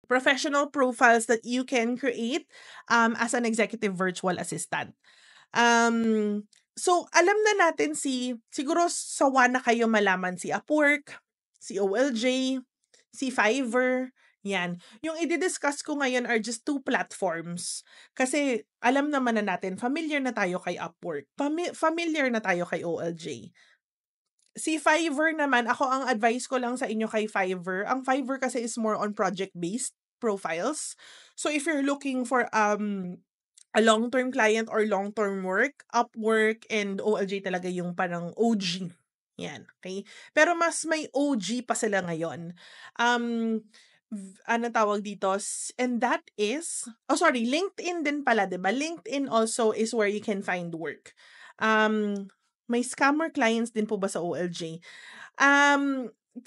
professional profiles that you can create as an executive virtual assistant. Um, so, alam na natin siguro sawa na kayo malaman si Upwork, si OLJ, si Fiverr, yan. Yung i-discuss ko ngayon are just 2 platforms. Kasi alam naman na natin, familiar na tayo kay Upwork, familiar na tayo kay OLJ. Si Fiverr naman, ako ang advice ko lang sa inyo kay Fiverr, ang Fiverr kasi is more on project-based profiles. So if you're looking for a long-term client or long-term work, Upwork and OLJ talaga yung parang OG. Yan, okay? Pero mas may OG pa sila ngayon. Ano tawag dito? And that is, LinkedIn din pala, 'di ba? LinkedIn also is where you can find work. May scammer clients din po ba sa OLJ?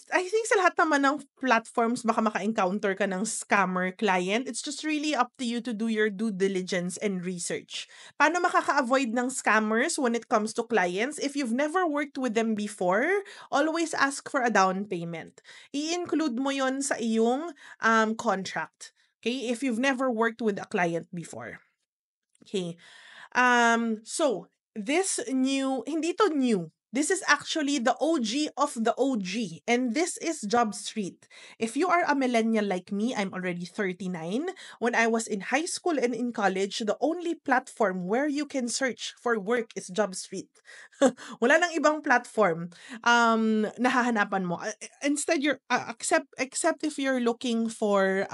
I think sa lahat naman ng platforms baka maka-encounter ka ng scammer client. It's just really up to you to do your due diligence and research. Paano makaka-avoid ng scammers when it comes to clients? If you've never worked with them before, always ask for a down payment. I-include mo yon sa iyong contract. Okay? If you've never worked with a client before. Okay. So, hindi to new. This is actually the OG of the OG. And this is JobStreet. If you are a millennial like me, I'm already 39. When I was in high school and in college, the only platform where you can search for work is JobStreet. Wala nang ibang platform nahahanapan mo. Instead, except if you're looking for,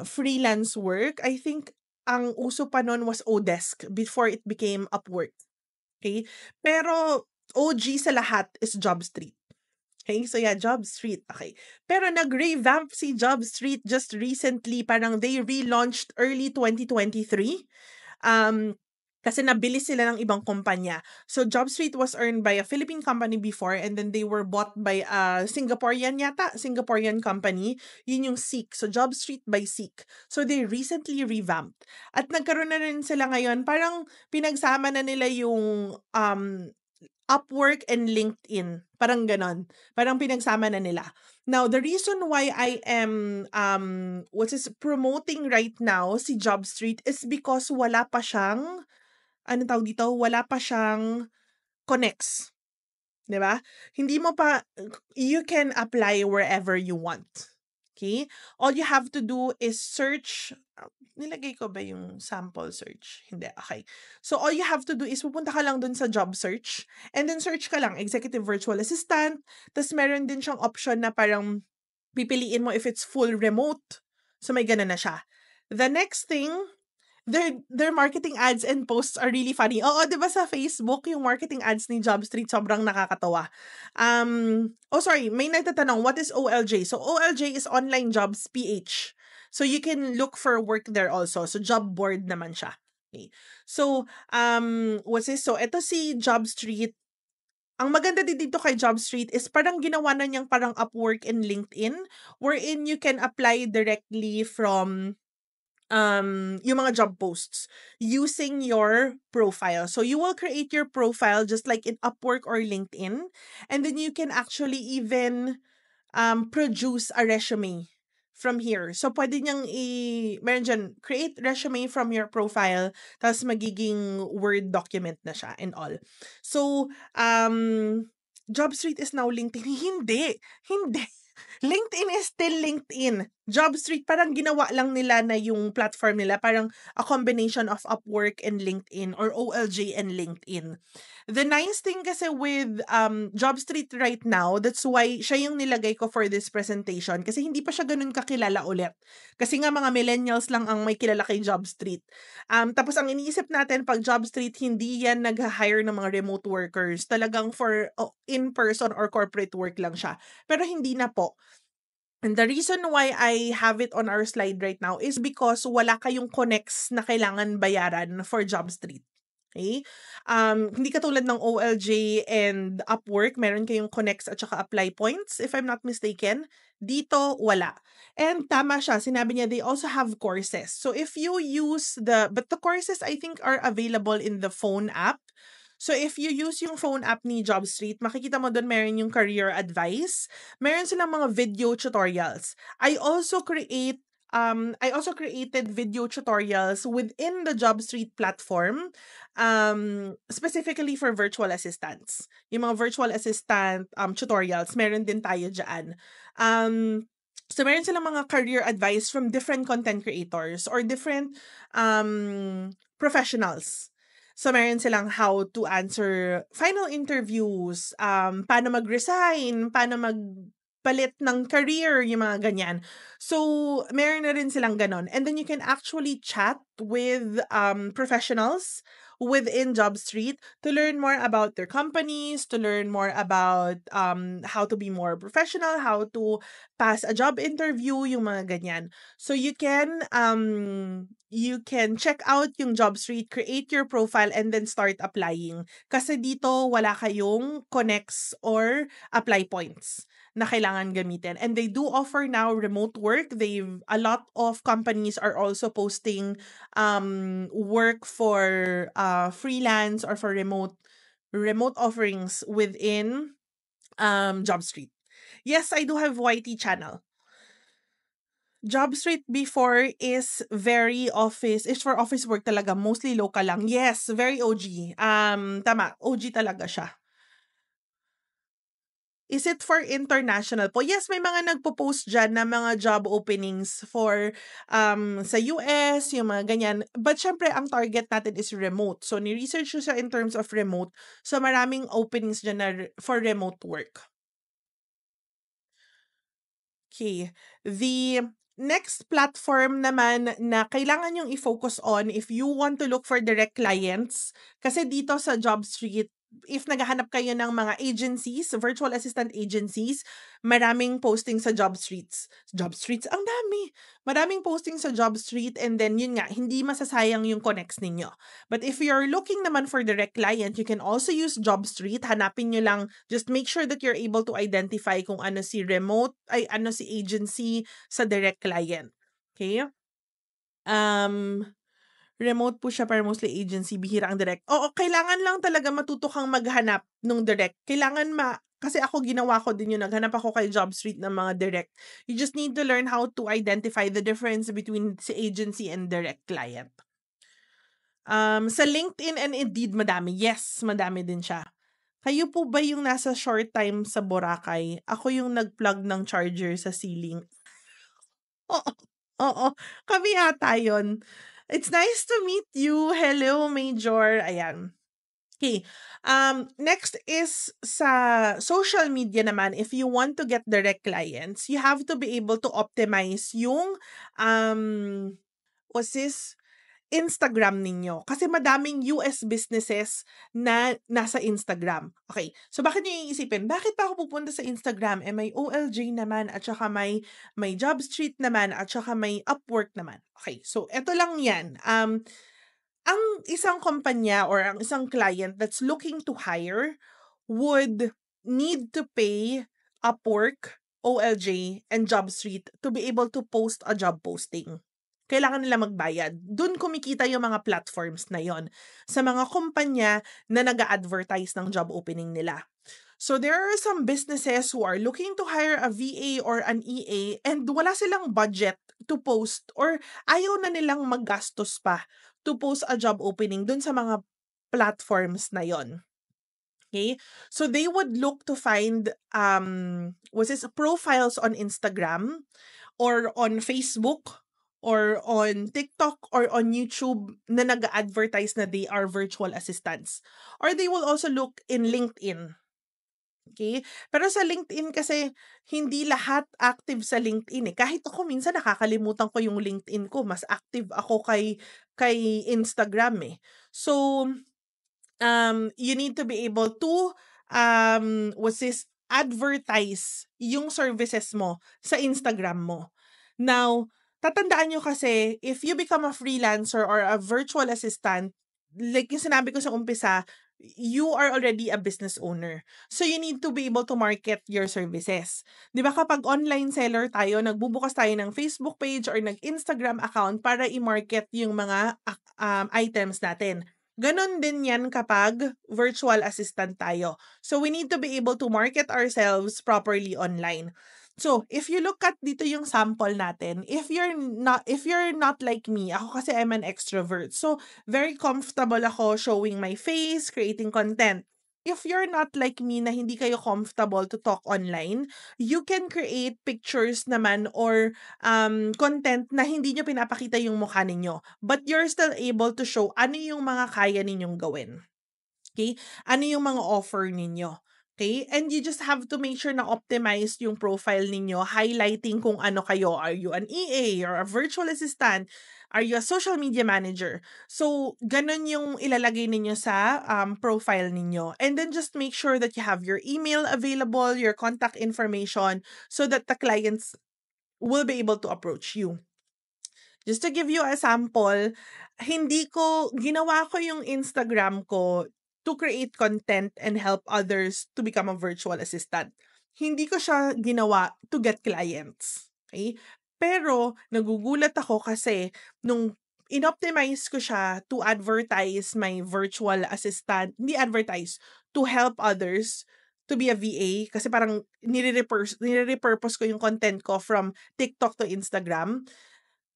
freelance work, I think ang uso pa nun was Odesk before it became Upwork. Okay? Pero OG sa lahat is JobStreet. Okay? So yeah, JobStreet. Okay. Pero nag-revamp si JobStreet just recently. Parang they relaunched early 2023. Kasi nabili sila ng ibang kumpanya. So JobStreet was earned by a Philippine company before and then they were bought by a Singaporean company. Yun yung Seek. So JobStreet by Seek. So they recently revamped. At nagkaroon na rin sila ngayon, parang pinagsama na nila yung Upwork and LinkedIn. Parang ganon. Parang pinagsama na nila. Now, the reason why I am promoting right now si JobStreet is because wala pa siyang wala pa siyang connects. 'Di ba? You can apply wherever you want. Okay? All you have to do is search. Nilagay ko ba yung sample search? Hindi. Okay. So, all you have to do is pupunta ka lang dun sa job search and then search ka lang, executive virtual assistant. Tapos meron din siyang option na parang pipiliin mo if it's full remote. So, may ganun na siya. The next thing, their marketing ads and posts are really funny. Oo, 'di ba sa Facebook yung marketing ads ni JobStreet sobrang nakakatawa. May nagtatanong, what is OLJ? So OLJ is Online Jobs PH. So you can look for work there also. So job board naman siya. Okay. So So ito si JobStreet. Ang maganda din dito kay JobStreet is parang ginawa na niyang parang Upwork and LinkedIn wherein you can apply directly from yung mga job posts using your profile. So you will create your profile just like in Upwork or LinkedIn, and then you can actually even produce a resume from here. So pwede niyang meron dyan, create resume from your profile, tapos magiging Word document na siya and all. So, JobStreet is now LinkedIn. Hindi. LinkedIn is still LinkedIn. JobStreet, parang ginawa lang nila na yung platform nila, parang a combination of Upwork and LinkedIn or OLJ and LinkedIn. The nice thing kasi with JobStreet right now, that's why siya yung nilagay ko for this presentation kasi hindi pa siya ganun kakilala ulit. Kasi nga mga millennials lang ang may kilala kay JobStreet. Tapos ang iniisip natin pag JobStreet, hindi yan nag-hire ng mga remote workers. Talagang for in-person or corporate work lang siya. Pero hindi na po. And the reason why I have it on our slide right now is because wala kayong connects na kailangan bayaran for JobStreet. Okay? Hindi katulad ng OLJ and Upwork, meron kayong connects at saka apply points, if I'm not mistaken. Dito, wala. And tama siya, sinabi niya, they also have courses. So if you use but the courses I think are available in the phone app. So if you use yung phone app ni JobStreet, makikita mo doon meron yung career advice. Meron silang mga video tutorials. I also created video tutorials within the JobStreet platform, specifically for virtual assistants. Yung mga virtual assistant tutorials, meron din tayo dyan. So meron silang mga career advice from different content creators or different professionals. So meron silang how to answer final interviews, paano mag-resign, paano magpalit ng career, yung mga ganyan. So meron na rin silang ganon. And then you can actually chat with professionals within JobStreet to learn more about their companies, to learn more about how to be more professional, how to pass a job interview, yung mga ganyan. So you can check out yung JobStreet, create your profile, and then start applying. Kasi dito wala kayong connects or apply points na kailangan gamitin. And they do offer now remote work. A lot of companies are also posting work for freelance or for remote offerings within JobStreet. Yes, I do have YT channel. JobStreet before is for office work talaga, mostly local lang. Yes, very OG. Tama, OG talaga siya. Is it for international po? Yes, may mga nagpo-post diyan na mga job openings for sa US, yung mga ganyan. But syempre, ang target natin is remote. So, ni-research ko siya in terms of remote. So, maraming openings diyan for remote work. Okay. The next platform naman na kailangan yung i-focus on if you want to look for direct clients, kasi dito sa JobStreet, if naghahanap kayo ng mga agencies, virtual assistant agencies, maraming posting sa JobStreets. JobStreets, ang dami. Maraming posting sa JobStreet and then yun nga, hindi masasayang yung connects ninyo. But if you're looking naman for direct client, you can also use JobStreet. Hanapin nyo lang, just make sure that you're able to identify kung ano si agency sa direct client. Okay? Remote po siya pero mostly agency, bihira ang direct. Oo, kailangan lang talaga matuto kang maghanap ng direct. Kasi ako ginawa ko din yun, naghanap ako kay JobStreet ng mga direct. You just need to learn how to identify the difference between si agency and direct client. Sa LinkedIn and Indeed, madami. Yes, madami din siya. Kayo po ba yung nasa short time sa Boracay? Ako yung nag-plug ng charger sa ceiling. Oo, oo. Kami yata yun. It's nice to meet you. Hello, Major. Ayan. Okay. Next is sa social media naman, if you want to get direct clients, you have to be able to optimize yung Instagram ninyo. Kasi madaming US businesses na nasa Instagram. Okay. So, bakit nyo iisipin? Bakit pa ako pupunta sa Instagram? May OLJ naman at saka may JobStreet naman at saka may Upwork naman. Okay. So, eto lang yan. Ang isang kumpanya or ang isang client that's looking to hire would need to pay Upwork, OLJ, and JobStreet to be able to post a job posting. Kailangan nila magbayad. Doon kumikita yung mga platforms na yon sa mga kumpanya na nag-a-advertise ng job opening nila. So there are some businesses who are looking to hire a VA or an EA and wala silang budget to post or ayaw na nilang maggastos pa to post a job opening doon sa mga platforms na yon. Okay? So they would look to find profiles on Instagram or on Facebook or on TikTok or on YouTube na nag-advertise na they are virtual assistants. Or they will also look in LinkedIn. Okay? Pero sa LinkedIn kasi, hindi lahat active sa LinkedIn eh. Kahit ako minsan nakakalimutan ko yung LinkedIn ko. Mas active ako kay Instagram eh. So, you need to be able to advertise yung services mo sa Instagram mo. Now, tatandaan nyo kasi, if you become a freelancer or a virtual assistant, like yung sinabi ko sa umpisa, you are already a business owner. So, you need to be able to market your services. Di ba kapag online seller tayo, nagbubukas tayo ng Facebook page or nag-Instagram account para i-market yung mga items natin. Ganon din yan kapag virtual assistant tayo. So we need to be able to market ourselves properly online. So, if you look at dito yung sample natin, if you're not like me, ako kasi I'm an extrovert. So, very comfortable ako showing my face, creating content. If you're not like me na hindi kayo comfortable to talk online, you can create pictures naman or content na hindi nyo pinapakita yung mukha ninyo. But you're still able to show ano yung mga kaya ninyong gawin. Okay? Ano yung mga offer ninyo. Okay? And you just have to make sure na optimize yung profile ninyo, highlighting kung ano kayo. Are you an EA or a virtual assistant? Are you a social media manager? So, ganun yung ilalagay ninyo sa profile ninyo. And then just make sure that you have your email available, your contact information, so that the clients will be able to approach you. Just to give you a sample, ginawa ko yung Instagram ko to create content and help others to become a virtual assistant. Hindi ko siya ginawa to get clients. Okay? Pero, nagugulat ako kasi nung inoptimize ko siya to advertise my virtual assistant, hindi advertise, to help others to be a VA kasi parang nire-repurpose ko yung content ko from TikTok to Instagram.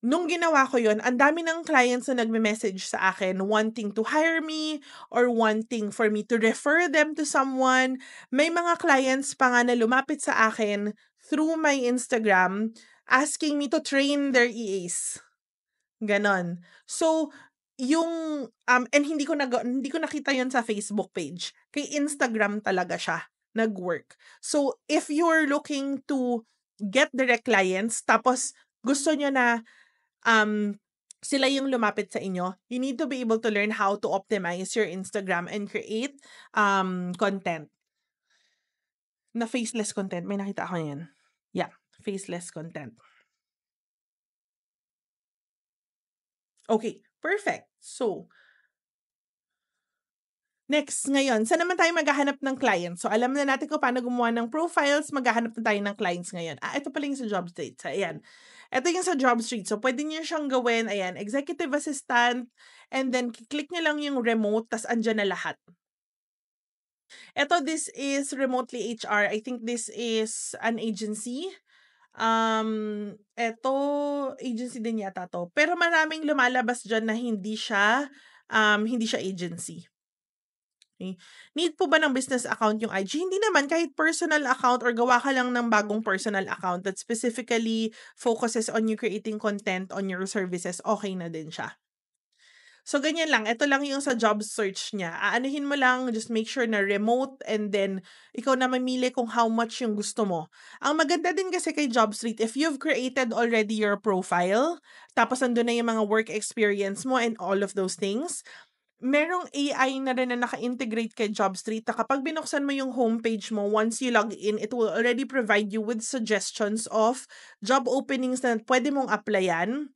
Nung ginawa ko yun, ang dami ng clients na nagme-message sa akin wanting to hire me or wanting for me to refer them to someone. May mga clients pa nga na lumapit sa akin through my Instagram asking me to train their EAs. Ganon. So, and hindi ko nakita yon sa Facebook page. Kay Instagram talaga siya nag-work. So, if you're looking to get direct clients, tapos gusto nyo na sila yung lumapit sa inyo, you need to be able to learn how to optimize your Instagram and create content. Na faceless content. May nakita ako yan. Yeah, faceless content. Okay, perfect. So, next, ngayon, saan naman tayo maghahanap ng clients? So, alam na natin kung paano gumawa ng profiles, maghahanap na tayo ng clients ngayon. Ito pala yung sa Jobstreet. So, ayan. Ito yung sa Jobstreet. So, pwede niyo siyang gawin, ayan, executive assistant, and then click niyo lang yung remote, tas andyan na lahat. This is Remotely HR. I think this is an agency. Eto, agency din yata to. Pero maraming lumalabas dyan na hindi siya agency. Okay. Need po ba ng business account yung IG? Hindi naman, kahit personal account or gawa ka lang ng bagong personal account that specifically focuses on you creating content on your services, okay na din siya. So, ganyan lang. Ito lang yung sa job search niya. Aanuhin mo lang, just make sure na remote and then ikaw na mamili kung how much yung gusto mo. Ang maganda din kasi kay Jobstreet, if you've created already your profile, tapos andun na yung mga work experience mo and all of those things, merong AI na rin na naka-integrate kay Jobstreet na kapag binuksan mo yung homepage mo, once you log in, it will already provide you with suggestions of job openings na pwede mong applyan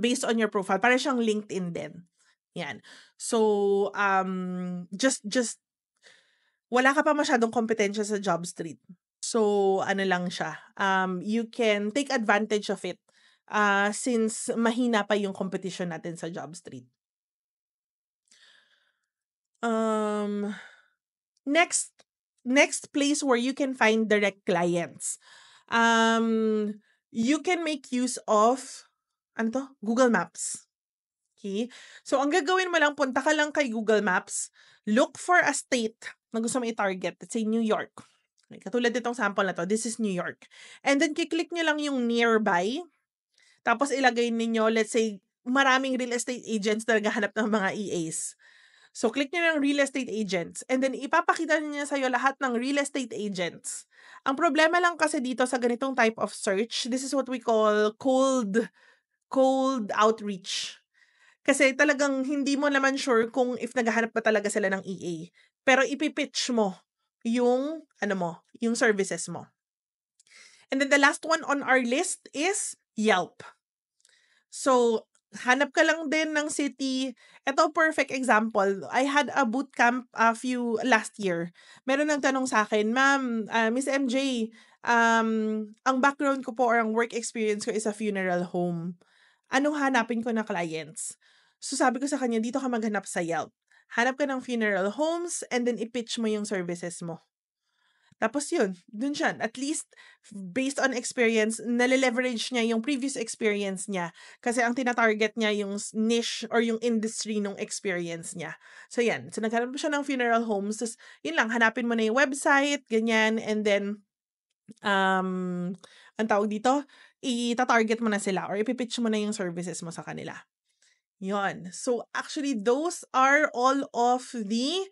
based on your profile. Para siyang LinkedIn din. Yan. So, just wala ka pa masyadong kompetensya sa Jobstreet. So, ano lang siya. You can take advantage of it since mahina pa yung competition natin sa Jobstreet. Next place where you can find direct clients. You can make use of Google Maps. Okay? So, ang gagawin mo lang, punta ka lang kay Google Maps, look for a state na gusto mo i-target. Let's say, New York. Okay, katulad itong sample na to, this is New York. And then, kiklik nyo lang yung nearby. Tapos, ilagay ninyo, let's say, maraming real estate agents na naghahanap ng mga EAs. So, click nyo ng real estate agents. And then, ipapakita niya sa'yo lahat ng real estate agents. Ang problema lang kasi dito sa ganitong type of search, this is what we call cold outreach. Kasi talagang hindi mo naman sure kung if naghahanap pa talaga sila ng EA. Pero ipipitch mo yung, yung services mo. And then the last one on our list is Yelp. So, hanap ka lang din ng city. Ito, perfect example. I had a bootcamp last year. Meron nang tanong sa akin, Ma'am, Miss MJ, ang background ko po or ang work experience ko is a funeral home. Anong hanapin ko na clients? So sabi ko sa kanya, dito ka maghanap sa Yelp. Hanap ka ng funeral homes and then i-pitch mo yung services mo. Tapos yun, dun siya. At least, based on experience, nale-leverage niya yung previous experience niya. Kasi ang tina-target niya yung niche or yung industry nung experience niya. So yan. So naghanap siya ng funeral homes. Tapos yun lang, hanapin mo na yung website, ganyan. And then, ang tawag dito, ita-target mo na sila or ipipitch mo na yung services mo sa kanila. Yun. So actually, those are all of the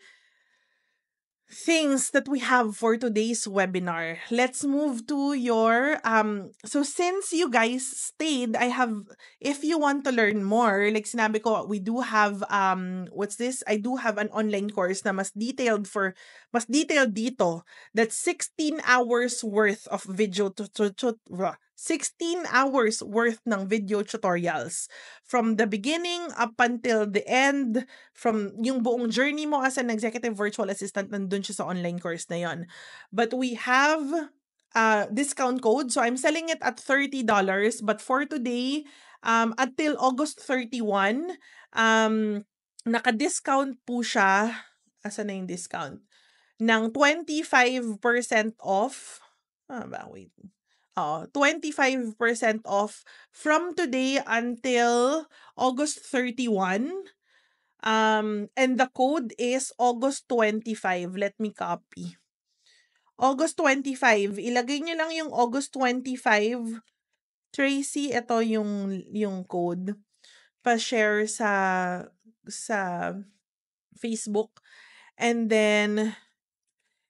things that we have for today's webinar. Let's move to your so since you guys stayed, I have, if you want to learn more, like sinabi ko, we do have what's this? I do have an online course na mas detailed dito. That's 16 hours worth of 16 hours worth ng video tutorials from the beginning up until the end, from yung buong journey mo as an executive virtual assistant, nandun siya sa online course na yon. But we have discount code. So I'm selling it at $30. But for today, until August 31, naka-discount po siya. Asa na yung discount? Ng 25% off. Wait. 25% off from today until August 31. And the code is August 25. Let me copy. August 25. Ilagay nyo lang yung August 25. Tracy, ito yung code. Pa-share sa Facebook. And then,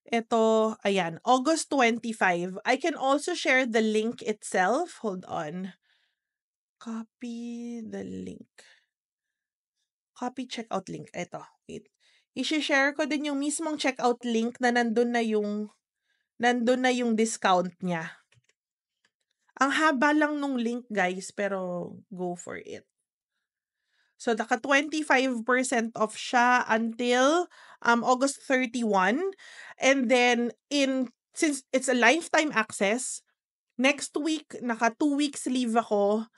ito, ayan, August 25. I can also share the link itself. Hold on. Copy the link. Copy checkout link. Ito, wait. I-share ko din yung mismong checkout link na nandun na yung discount niya. Ang haba lang nung link, guys, pero go for it. So, naka 25% off siya until August 31. And then, since it's a lifetime access, next week, naka 2 weeks leave ako,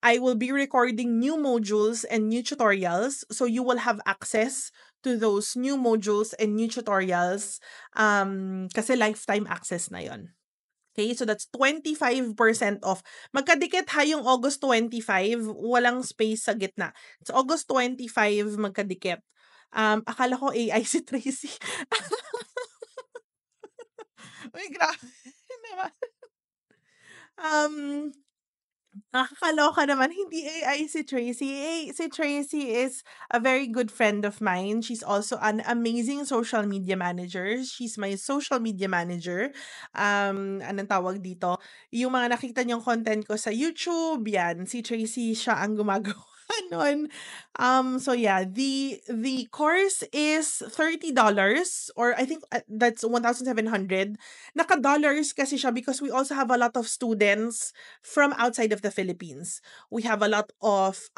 I will be recording new modules and new tutorials. So, you will have access to those new modules and new tutorials kasi lifetime access na yon. Okay, so that's 25% off. Magkadikit ha yung August 25, walang space sa gitna. It's August 25, magkadikit. Akala ko AI si Tracy. Uy, grabe naman. Nakakaloka naman, hindi AI si Tracy. Si Tracy is a very good friend of mine. She's also an amazing social media manager. She's my social media manager. Anong tawag dito? Yung mga nakita niyong content ko sa YouTube, yan, si Tracy siya ang gumagawa nun. So yeah, the course is $30 or I think that's 1,700. Naka-dollars kasi siya because we also have a lot of students from outside of the Philippines. We have a lot of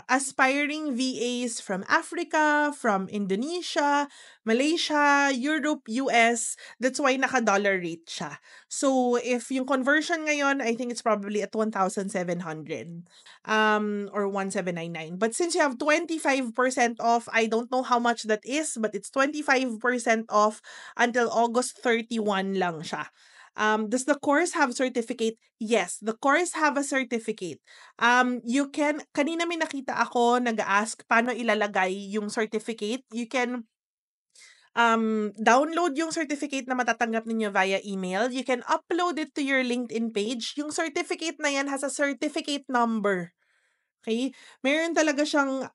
aspiring VAs from Africa, from Indonesia, Malaysia, Europe, US. That's why naka-dollar rate siya. So if yung conversion ngayon, I think it's probably at 1,700 or 1,799. But since you have 25% off, I don't know how much that is, but it's 25% off until August 31 lang siya. Does the course have certificate? Yes, the course have a certificate. You can, kanina may nakita ako nag-ask paano ilalagay yung certificate. You can download yung certificate na matatanggap ninyo via email. You can upload it to your LinkedIn page. Yung certificate na yan has a certificate number. Okay? Meron talaga siyang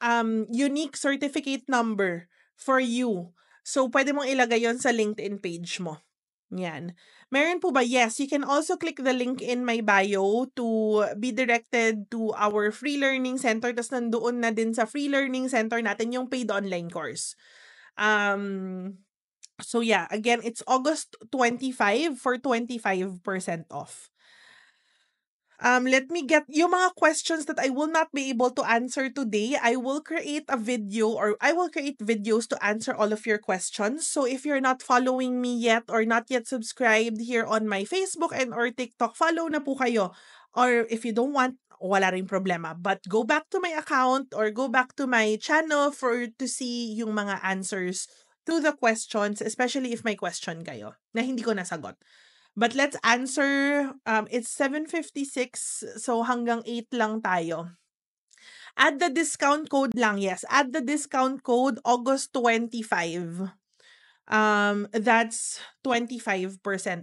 unique certificate number for you. So, pwede mong ilagay yon sa LinkedIn page mo. Yan. Meron po ba? Yes, you can also click the link in my bio to be directed to our free learning center. Tapos nandoon na din sa free learning center natin yung paid online course. So yeah, again, it's August 25 for 25% off. Let me get yung mga questions that I will not be able to answer today. I will create a video or I will create videos to answer all of your questions. So if you're not following me yet or not yet subscribed here on my Facebook and or TikTok, follow na po kayo. Or if you don't want wala ring problema. But go back to my account or go back to my channel for to see yung mga answers to the questions, especially if may question kayo na hindi ko nasagot. But let's answer, it's 7:56, so hanggang 8 lang tayo. Add the discount code lang, yes. Add the discount code August 25. That's 25%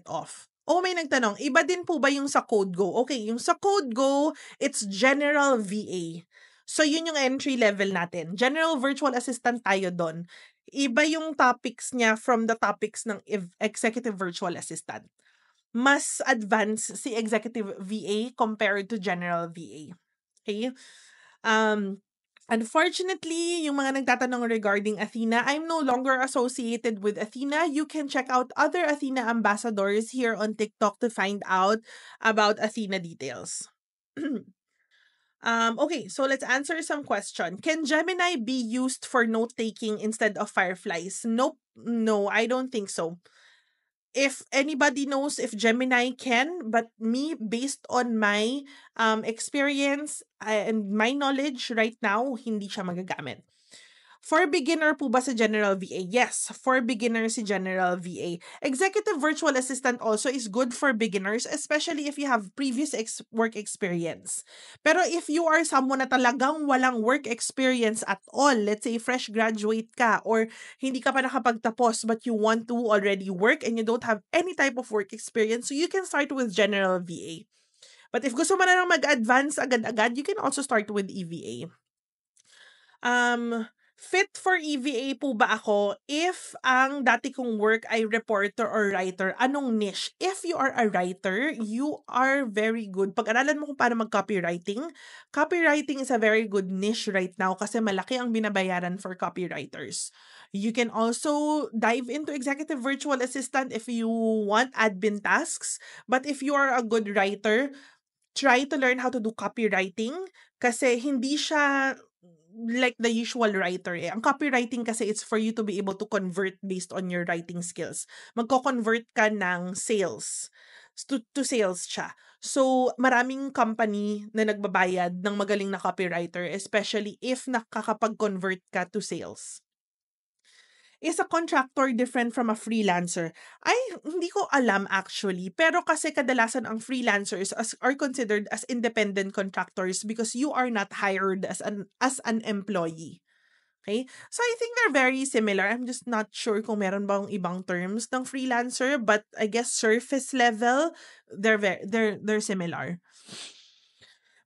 off. Oh, may nagtanong, iba din po ba yung sa Code Go? Okay, yung sa Code Go, it's General VA. So, yun yung entry level natin. General Virtual Assistant tayo doon. Iba yung topics niya from the topics ng Executive Virtual Assistant. Mas advanced si Executive VA compared to General VA. Okay? Unfortunately, yung mga nagtatanong regarding Athena, I'm no longer associated with Athena. You can check out other Athena ambassadors here on TikTok to find out about Athena details. Okay, so let's answer some question. Can Gemini be used for note-taking instead of Fireflies? Nope. No, I don't think so. If anybody knows if Gemini can, but me, based on my experience and my knowledge right now, hindi siya magagamit. For beginner po ba sa General VA? Yes, for beginner si General VA. Executive Virtual Assistant also is good for beginners, especially if you have previous work experience. Pero if you are someone na talagang walang work experience at all, let's say fresh graduate ka or hindi ka pa nakapagtapos but you want to already work and you don't have any type of work experience, so you can start with General VA. But if gusto mo na lang mag-advance agad-agad, you can also start with EVA. Fit for EVA po ba ako if ang dati kong work ay reporter or writer? Anong niche? If you are a writer, you are very good. Pag-aralan mo kung paano mag-copywriting. Copywriting is a very good niche right now kasi malaki ang binabayaran for copywriters. You can also dive into Executive Virtual Assistant if you want admin tasks. But if you are a good writer, try to learn how to do copywriting kasi hindi siya like the usual writer eh. Ang copywriting kasi it's for you to be able to convert based on your writing skills. Magko-convert ka ng sales. To sales siya. So, maraming company na nagbabayad ng magaling na copywriter, especially if nakakapag-convert ka to sales. Is a contractor different from a freelancer? Ay, hindi ko alam actually. Pero kasi kadalasan ang freelancers are considered as independent contractors because you are not hired as an employee. Okay? So I think they're very similar. I'm just not sure kung meron bang ibang terms ng freelancer, but I guess surface level, they're similar.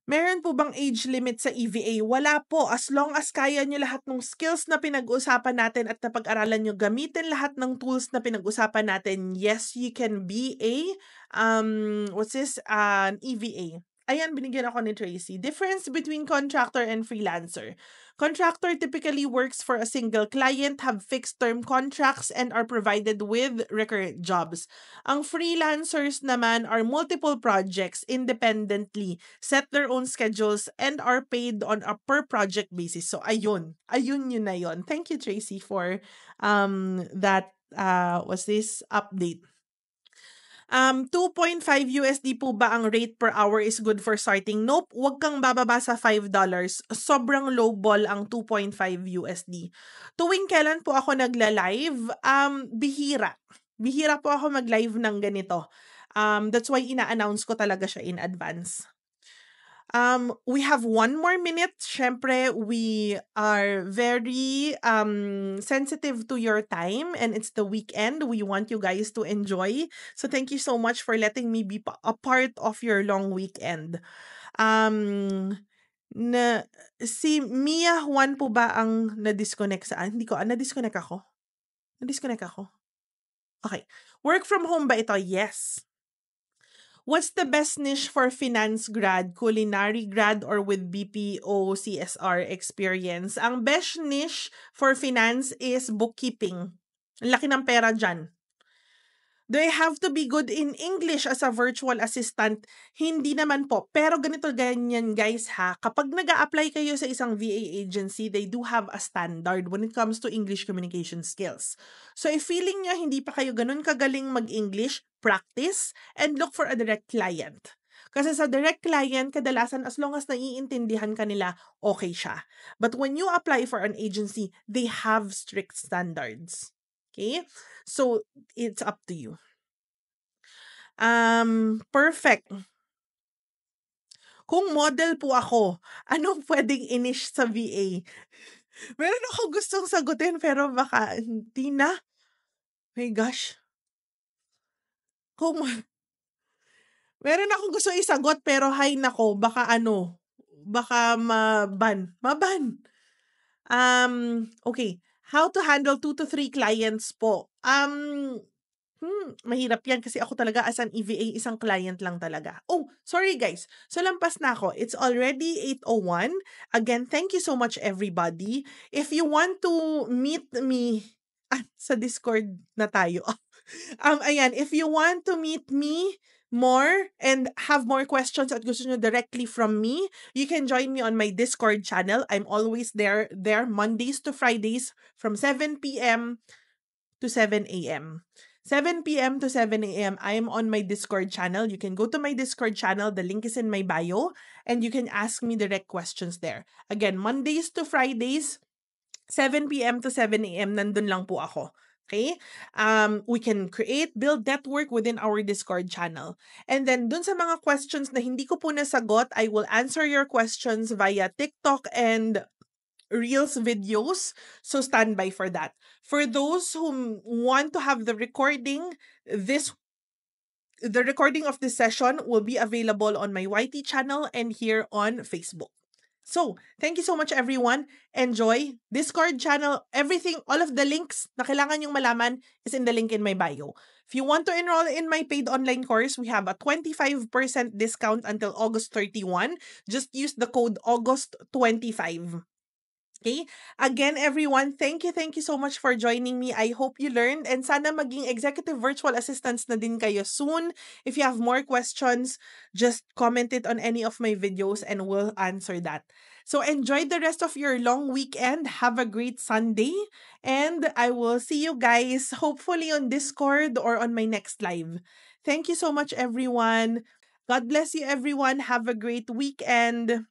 Meron po bang age limit sa EVA? Wala po. As long as kaya nyo lahat ng skills na pinag-usapan natin at napag-aralan nyo, gamitin lahat ng tools na pinag-usapan natin, yes, you can be an EVA. Ayan, binigyan ako ni Tracy. Difference between contractor and freelancer. Contractor typically works for a single client, have fixed-term contracts, and are provided with recurrent jobs. Ang freelancers naman are multiple projects independently, set their own schedules, and are paid on a per-project basis. So, ayun yun na yun. Thank you, Tracy, for that update. 2.5 USD po ba ang rate per hour is good for starting? Nope, wag kang bababa sa $5. Sobrang low ball ang 2.5 USD. Tuwing kailan po ako nagla-live? Bihira. Bihira po ako mag-live ng ganito. That's why ina-announce ko talaga siya in advance. We have 1 more minute. Syempre, we are very sensitive to your time and it's the weekend. We want you guys to enjoy. So thank you so much for letting me be a part of your long weekend. Si Mia Juan po ba ang na-disconnect saan? Hindi ko, na-disconnect ako? Na-disconnect ako? Okay. Work from home ba ito? Yes. What's the best niche for finance grad, culinary grad, or with BPO CSR experience? Ang best niche for finance is bookkeeping. Ang laki ng pera dyan. Do I have to be good in English as a virtual assistant? Hindi naman po. Pero ganito ganyan guys ha. Kapag nag-a-apply kayo sa isang VA agency, they do have a standard when it comes to English communication skills. So if feeling nyo hindi pa kayo ganun kagaling mag-English, practice and look for a direct client. Kasi sa direct client, kadalasan as long as naiintindihan ka nila, okay siya. But when you apply for an agency, they have strict standards. Okay? So, it's up to you. Perfect. Kung model po ako, anong pwedeng inish sa VA? Meron akong gustong sagutin pero baka hindi na. My gosh. Kung meron akong gusto isagot pero hay nako, baka ano, baka maban. Maban. Okay. How to handle 2 to 3 clients po? Mahirap yan kasi ako talaga as an EVA, isang client lang talaga. Oh, sorry guys. So lampas na ako. It's already 8:01. Again, thank you so much everybody. If you want to meet me, sa Discord na tayo. Ayan, if you want to meet me more and have more questions at gusto nyo directly from me, you can join me on my Discord channel. I'm always there Mondays to Fridays from 7 p.m. to 7 a.m. 7 p.m. to 7 a.m. I'm on my Discord channel. You can go to my Discord channel. The link is in my bio. And you can ask me direct questions there. Again, Mondays to Fridays, 7 p.m. to 7 a.m. Nandun lang po ako. Okay? We can build network within our Discord channel. And then, dun sa mga questions na hindi ko po nasagot, I will answer your questions via TikTok and Reels videos. So, stand by for that. For those who want to have the recording of this session will be available on my YT channel and here on Facebook. So, thank you so much everyone. Enjoy. Discord channel, everything, all of the links na kailangan yung malaman is in the link in my bio. If you want to enroll in my paid online course, we have a 25% discount until August 31. Just use the code August25. Okay? Again, everyone, thank you so much for joining me. I hope you learned and sana maging executive virtual assistants na din kayo soon. If you have more questions, just comment it on any of my videos and we'll answer that. So enjoy the rest of your long weekend. Have a great Sunday. And I will see you guys hopefully on Discord or on my next live. Thank you so much, everyone. God bless you, everyone. Have a great weekend.